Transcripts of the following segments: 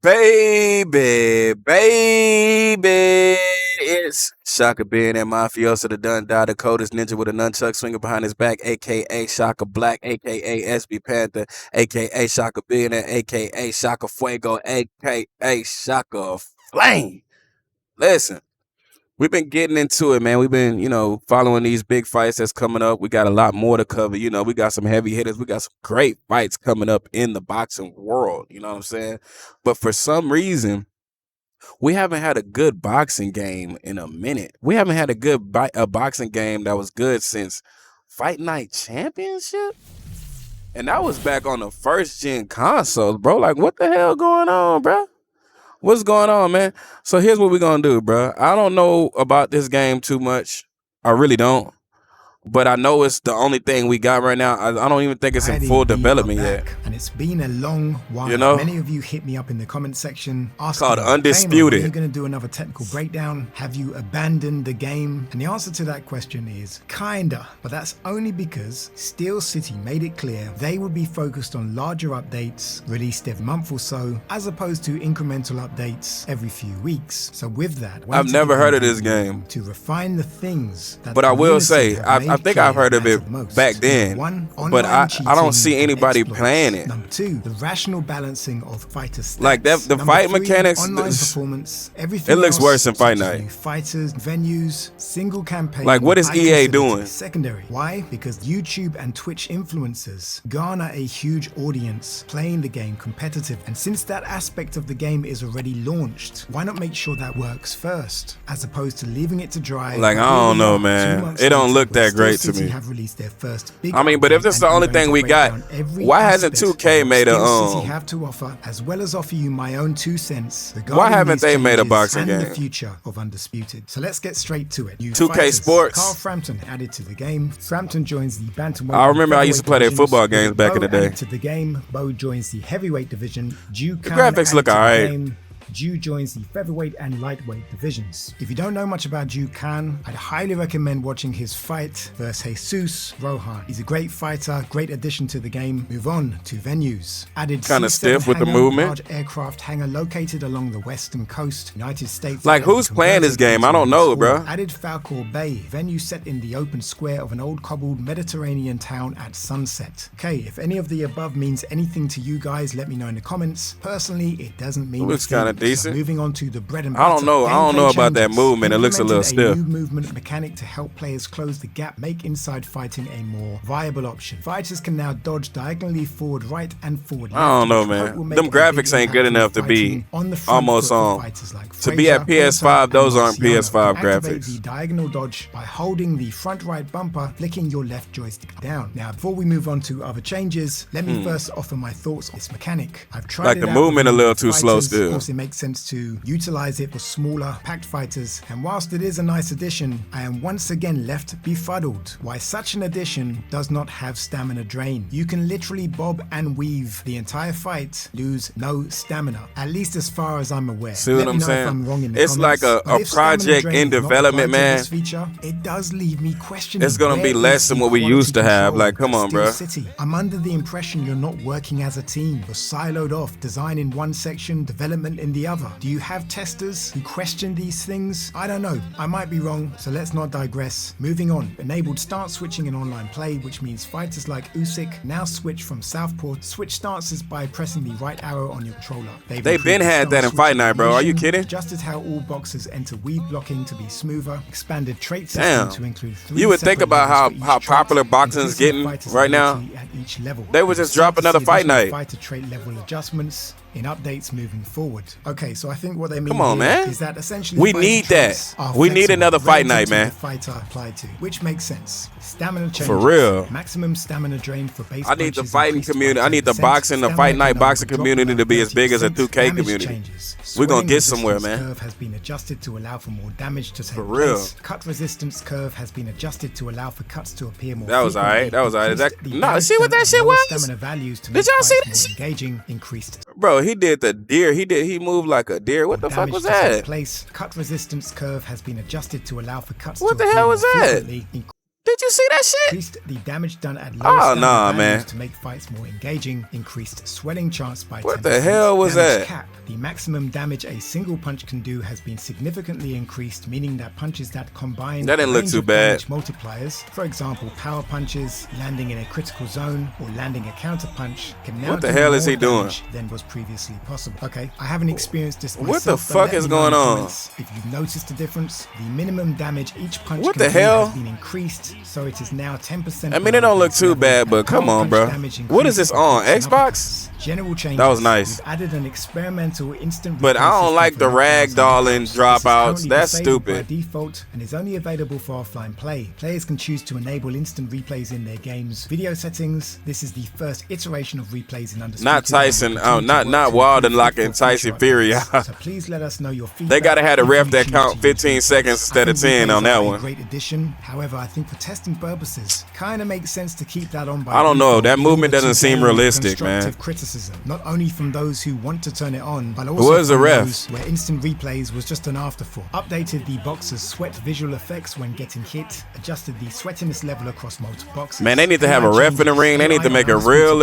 Baby, it's Shaka being that mafioso, the done die, the coldest ninja with a nunchuck swinging behind his back, aka Shaka Black, aka SB Panther, aka Shaka being that, aka Shaka Fuego, aka Shaka Flame. Listen, we've been getting into it, man. We've been, following these big fights that's coming up. We got a lot more to cover. We got some heavy hitters. We got some great fights coming up in the boxing world. You know what I'm saying? But for some reason, we haven't had a good boxing game in a minute. We haven't had a boxing game that was good since Fight Night Championship. And that was back on the first gen consoles, bro. Like, what the hell going on, bro? What's going on, man? So here's what we're going to do, bro. I don't know about this game too much. I really don't. But I know it's the only thing we got right now. I don't even think it's in full development yet. And it's been a long while. Many of you hit me up in the comment section asking, called Undisputed. Are you going to do another technical breakdown? Have you abandoned the game? And the answer to that question is kinda. But that's only because Steel City made it clear they would be focused on larger updates released every month or so, as opposed to incremental updates every few weeks. So with that, I've never heard of this game. To refine the things that but I will say, I think I've heard of it back then, but I don't see anybody playing it. Number two, the rational balancing of fighter stats. Like the fight mechanics, online performance, everything it looks worse than Fight Night. New fighters, venues, single campaign. Like, what is EA doing? Secondary. Why? Because YouTube and Twitch influencers garner a huge audience playing the game competitive. And since that aspect of the game is already launched, why not make sure that works first, as opposed to leaving it to dry? Like, I don't know, man. It don't look that great to me. Have released their first big but if this is the only thing we got, why hasn't 2K made have to offer, as well as offer you my own 2 cents? Why haven't they made a boxing game? The future of Undisputed. So let's get straight to it. 2K Sports. Carl Frampton added to the game. Frampton joins the bantamweight. I remember I used to play their football games back in the day. To the game, Bo joins the heavyweight division. The graphics look alright. Ju joins the featherweight and lightweight divisions. If you don't know much about Ju Khan, I'd highly recommend watching his fight versus Jesus Rohan. He's a great fighter, great addition to the game. Move on to venues. Added kind of stiff with the movement. Large aircraft hangar located along the western coast, United States. Like, who's playing this game? I don't know, bro. Added Falcor Bay, venue set in the open square of an old cobbled Mediterranean town at sunset. Okay, if any of the above means anything to you guys, let me know in the comments. Personally, it doesn't mean. It looks kind of decent. So moving on to the bread and butter. I don't know about that movement. It looks a little stiff. New movement mechanic to help players close the gap, make inside fighting a more viable option. Fighters can now dodge diagonally forward, right, and forward left. I don't know, man. Them graphics ain't good enough to be almost on. To be at PS5, those aren't PS5 graphics. The diagonal dodge by holding the front right bumper, flicking your left joystick down. Now, before we move on to other changes, let me first offer my thoughts on this mechanic. I've tried like the movement a little too slow still. Of course, it makes sense to utilize it for smaller, packed fighters, and whilst it is a nice addition, I am once again left befuddled why such an addition does not have stamina drain. You can literally bob and weave the entire fight, lose no stamina, at least as far as I'm aware. See what I'm saying? It's like a project in development, man. Feature, it does leave me questioning. It's gonna be less than what we used to have. Like, come on, bro. I'm under the impression you're not working as a team. You're siloed off, design in one section, development in the other. Do you have testers who question these things? I don't know. I might be wrong, so let's not digress. Moving on. Enabled start switching in online play, which means fighters like Usyk now switch from southpaw. Switch stances by pressing the right arrow on your controller. They've been had that in Fight Night, bro. Are you kidding? Adjusted how all boxers enter weave blocking to be smoother. Expanded trait system to include 3 You would think about how popular boxing is getting right now. At each level. They would just drop another Fight Night. Fighter trait level adjustments in updates moving forward. Okay, so I think what they mean is that essentially we need that. We need another Fight Night, man. Fighter applied to, which makes sense. Stamina changes. For real. Maximum stamina drain for base. I need the fighting community. I need the boxing, the Fight Night boxing community to be as big as a 2K community. We're gonna get somewhere, man. Curve has been adjusted to allow for more damage to take For real. place. Cut resistance curve has been adjusted to allow for cuts to appear more. That was alright. That was alright. No, see what that shit was? Stamina values to Did y'all see that shit? Engaging increased. Bro, he did the deer. He moved like a deer. What the fuck was that? Place. Cut resistance curve has been adjusted to allow for cuts. What the hell was that? Did you see that shit? Increased the damage done at lowest man. to make fights more engaging. Increased swelling chance by 10%. What the hell was that? Cap The maximum damage a single punch can do has been significantly increased, meaning that punches that combine That didn't look too bad. Multipliers, for example, power punches, landing in a critical zone, or landing a counter punch, can now what the hell is he doing than was previously possible. Okay, I haven't experienced this myself. What the fuck is going on? If you've noticed the difference, the minimum damage each punch what can the do hell has been increased, so it is now 10%. I mean, it don't look too bad, but come on, bro. What is this on Xbox? General changes. That was nice. We've added an experimental instant. But I don't like the ragdolling dropouts. That's stupid. By default, and is only available for offline play. Players can choose to enable instant replays in their game's video settings. This is the first iteration of replays in Undisputed. Not Tyson. Not Wilder locking Tyson Fury out. So please let us know your feedback. They gotta have a ref that count 15 seconds instead of 10 on that one. Great addition. However, I think for testing purposes, kind of makes sense to keep that on. By I don't know. That default, movement doesn't seem realistic, man. Criticism, not only from those who want to turn it on, but Who is also the from ref? those where instant replays was just an afterthought. Updated the boxer's sweat visual effects when getting hit. Adjusted the sweatiness level across multiple boxes. Man, they need to have a ref in the ring. They need to make it real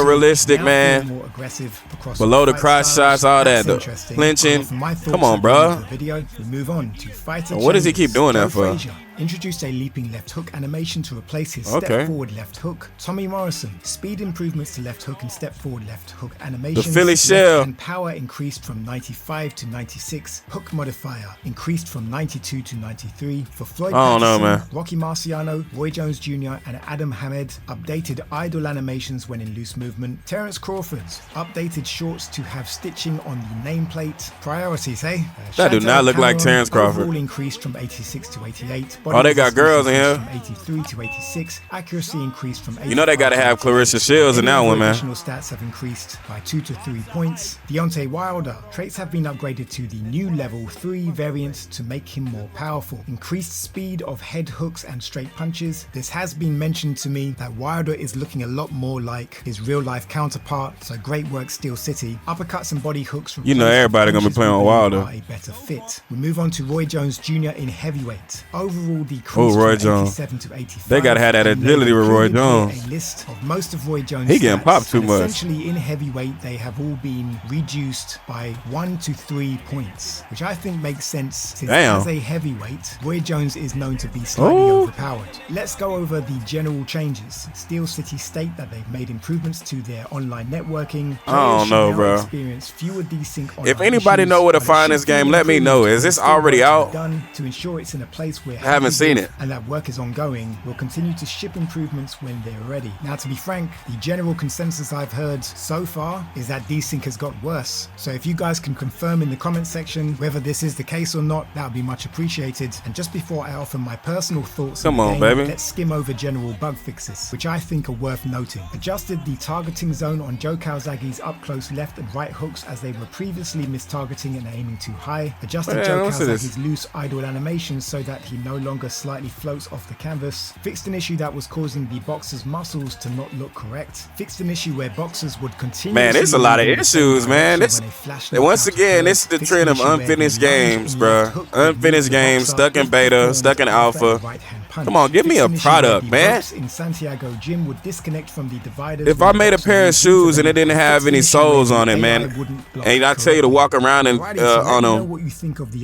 realistic, man. More aggressive across Below the fight crotch styles. shots, all that. That's The interesting. clinching. From my thoughts Come on, of bro. the video, we move on to fighter. What does he keep doing that for? Frazier introduced a leaping left hook animation to replace his Okay. step forward left hook. Tommy Morrison, speed improvements to left hook and step forward left hook animations. The Philly Left Shell. and power increased from 95 to 96. Hook modifier increased from 92 to 93. For Floyd I don't know, Patterson, man. Rocky Marciano, Roy Jones Jr. and Adam Hamed updated idle animations when in loose movement. Terence Crawford updated shorts to have stitching on the nameplate. Priorities, eh? That do Chantel not look like Cameron, Terence Crawford. overall increased from 86 to 88. Oh, they got girls in here. From 83 to 86. Accuracy increased from 85 You know they gotta to have 88. Clarissa Shields in that Any one, man. Additional stats have increased by 2 to 3 points. Deontay Wilder traits have been upgraded to the new level 3 variant to make him more powerful. Increased speed of head hooks and straight punches. This has been mentioned to me that Wilder is looking a lot more like his real life counterpart. So great work, Steel City. Uppercuts and body hooks. You know everybody gonna be playing with Wilder. A better fit. We move on to Roy Jones Jr. in heavyweight. Overall decrease Roy from Jones. 87 to 85. They gotta have that agility with Roy Jones. A list of most of Roy Jones. He getting stats, popped too and much. Essentially in heavyweight, they have all been reduced by 1 to 3 points, which I think makes sense since Damn. as a heavyweight, Roy Jones is known to be slightly Ooh. overpowered. Let's go over the general changes. Steel City state that they've made improvements to their online networking. I don't Players know, should now bro. experience fewer desync If online anybody issues, know where to but find it this should game, be let me know. improved. Is this Still work already to be out? done to ensure it's in a place where I haven't seen with it. and that work is ongoing. We'll continue to ship improvements when they're ready. Now, to be frank, the general consensus I've heard so far is that desync has got worse. So if you guys can confirm in the comment section whether this is the case or not, that would be much appreciated. And just before I offer my personal thoughts Come on the on, game, baby. let's skim over general bug fixes, which I think are worth noting. Adjusted the targeting zone on Joe Calzaghe's up close left and right hooks as they were previously mistargeting and aiming too high. Adjusted Yeah, Joe what's this? Calzaghe's loose idle animations so that he no longer slightly floats off the canvas. Fixed an issue that was causing the boxer's muscles to not look correct. Fixed an issue where boxers would continue. Man, there's a lot of issues, man. Once again, this is the trend of unfinished games, bruh. Unfinished games, stuck in beta, stuck in alpha. Come on, give me a product, man. In Santiago Gym would disconnect from the dividers. If I made a pair of shoes and it didn't have any soles on it, man, and I tell you to walk around and on them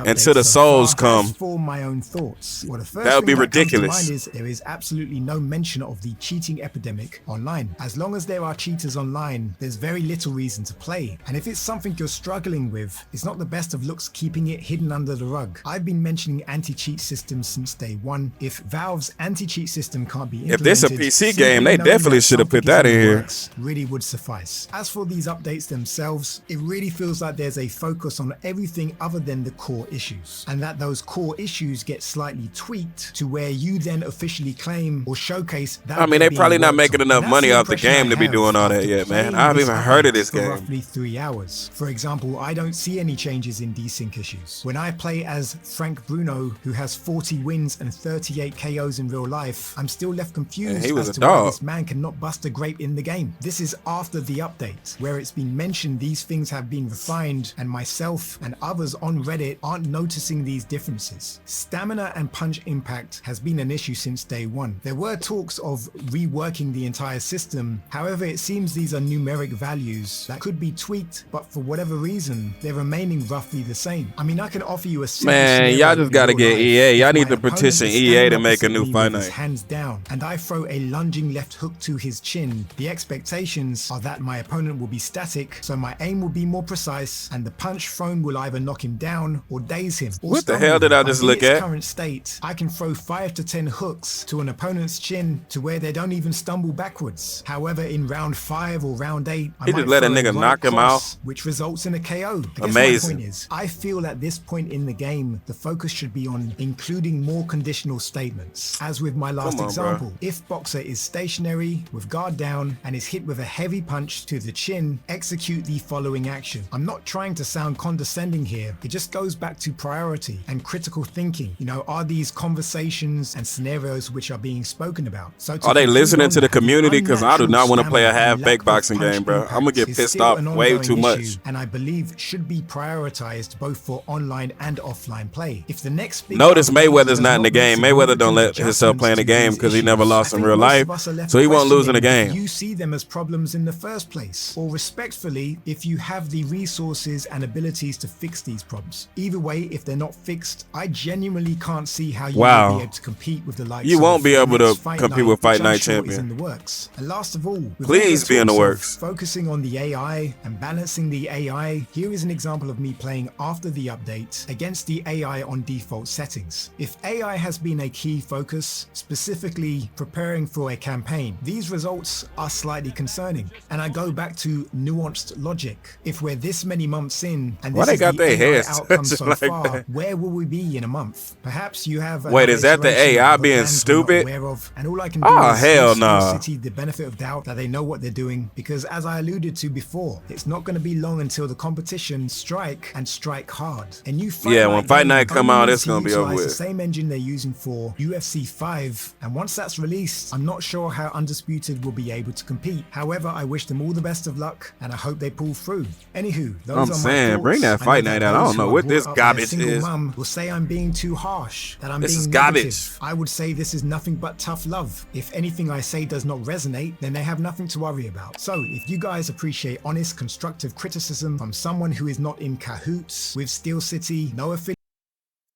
until the soles come, For my own thoughts, well, the first that would be thing comes to ridiculous. mind is there is absolutely no mention of the cheating epidemic online. As long as there are cheaters online, there's very little reason to play. And if it's something you're struggling with, it's not the best of looks keeping it hidden under the rug. I've been mentioning anti-cheat systems since day one. If Valve's anti-cheat system can't be implemented, If this a PC game, they simply knowing definitely that should have put something that in isn't here. works really would suffice. As for these updates themselves, it really feels like there's a focus on everything other than the core issues, and that those core issues get slightly tweaked to where you then officially claim or showcase that. I mean, they probably not making enough money off the game to be doing all that yet, man. I haven't even heard of this for game. roughly 3 hours. For example, I don't see any changes in desync issues. When I play as Frank Bruno, who has 40 wins and 38k KOs in real life, I'm still left And confused he was as a to why dog. this man cannot bust a grape in the game. This is after the update, where it's been mentioned these things have been refined, and myself and others on Reddit aren't noticing these differences. Stamina and punch impact has been an issue since day one. There were talks of reworking the entire system, however it seems these are numeric values that could be tweaked, but for whatever reason, they're remaining roughly the same. I mean, I can offer you a simple Man, y'all just gotta get EA. Y'all need to petition EA to make a new Fight Night. Hands down, and I throw a lunging left hook to his chin. The expectations are that my opponent will be static, so my aim will be more precise, and the punch thrown will either knock him down or daze him. What the hell did I just look at? In its current state, I can throw 5 to 10 hooks to an opponent's chin to where they don't even stumble backwards. However, in round 5 or round 8, I He might just let a throw nigga right knock him cross, out. which results in a KO. I guess Amazing. my point is, I feel at this point in the game, the focus should be on including more conditional statements. As with my last Come on, example, bro. if boxer is stationary with guard down and is hit with a heavy punch to the chin, execute the following action. I'm not trying to sound condescending here. It just goes back to priority and critical thinking. You know, are these conversations and scenarios which are being spoken about? So Are they listening to the community? Because Because I do not want to play a half-baked boxing game, bro. I'm gonna get pissed off way too much. And I believe should be prioritized both for online and offline play. If the next big Notice update Mayweather's does not in the make game. Mayweather don't let himself play in the game because he never lost in real life, so he won't lose in the game. You see them as problems in the first place, or respectfully, if you have the resources and abilities to fix these problems. Either way, if they're not fixed, I genuinely can't see how you will be able to compete with the likes You of won't be able to Fight compete Night, with Fight which I'm Night sure is champion. in the works. And last of all, with Please all the be in the talks of works. Focusing on the AI and balancing the AI, here is an example of me playing after the update against the AI on default settings. If AI has been a key focus, specifically preparing for a campaign, these results are slightly concerning. And I go back to nuanced logic. If we're this many months in and Why this they is got the their AI heads outcome so like far, that? where will we be in a month? Perhaps you have Wait, is that the iteration AI of a being plan we're not stupid? aware of, and all I can do Oh, is hell give Steel nah. City the benefit of doubt that they know what they're doing, because as I alluded to before, it's not going to be long until the competition strike and strike hard. A new Fight Yeah, Night when Fight game Night come only out, needs it's to gonna be over utilize with. the same engine they're using for UFC 5, and once that's released, I'm not sure how Undisputed will be able to compete. However, I wish them all the best of luck, and I hope they pull through. Anywho, those I'm are my saying, thoughts. bring that I know Fight Night out. I those don't know who are what this brought up by a garbage single is. mum will say I'm being too harsh, that I'm This being is negative. garbage. I would say this is nothing but tough love. If anything I say does not resonate, then they have nothing to worry about. So if you guys appreciate honest, constructive criticism from someone who is not in cahoots with Steel City, no affiliate.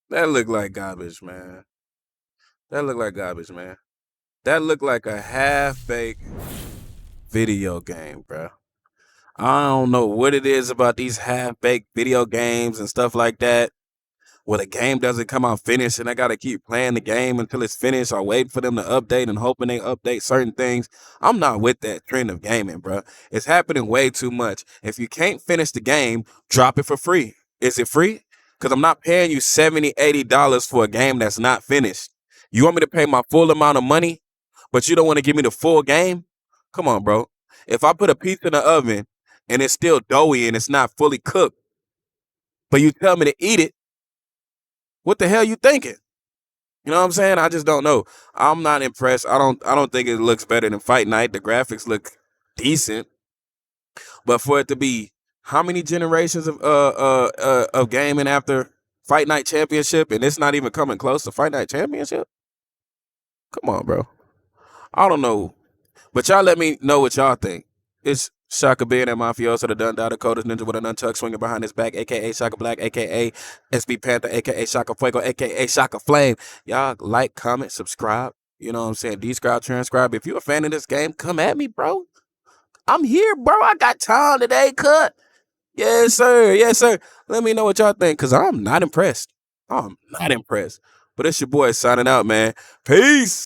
That look like garbage, man. That look like garbage, man. That look like a half-baked video game, bro. I don't know what it is about these half-baked video games and stuff like that. Where the game doesn't come out finished and I gotta keep playing the game until it's finished or waiting for them to update and hoping they update certain things. I'm not with that trend of gaming, bro. It's happening way too much. If you can't finish the game, drop it for free. Is it free? Because I'm not paying you $70, $80 for a game that's not finished. You want me to pay my full amount of money, but you don't want to give me the full game? Come on, bro. If I put a pizza in the oven and it's still doughy and it's not fully cooked, but you tell me to eat it, what the hell you thinking? You know what I'm saying? I just don't know. I'm not impressed. I don't think it looks better than Fight Night. The graphics look decent. But for it to be how many generations of gaming after Fight Night Championship and it's not even coming close to Fight Night Championship? Come on, bro. I don't know. But y'all let me know what y'all think. It's Shaka being that mafioso, the Dun Dada Codas ninja with a nunchuck swinging behind his back, aka Shaka Black, aka SB Panther, aka Shaka Fuego, aka Shaka Flame. Y'all like, comment, subscribe. You know what I'm saying? Describe, transcribe. If you're a fan of this game, come at me, bro. I'm here, bro. I got time today, cut. Yes, sir. Yes, sir. Let me know what y'all think, because I'm not impressed. I'm not impressed. But it's your boy signing out, man. Peace.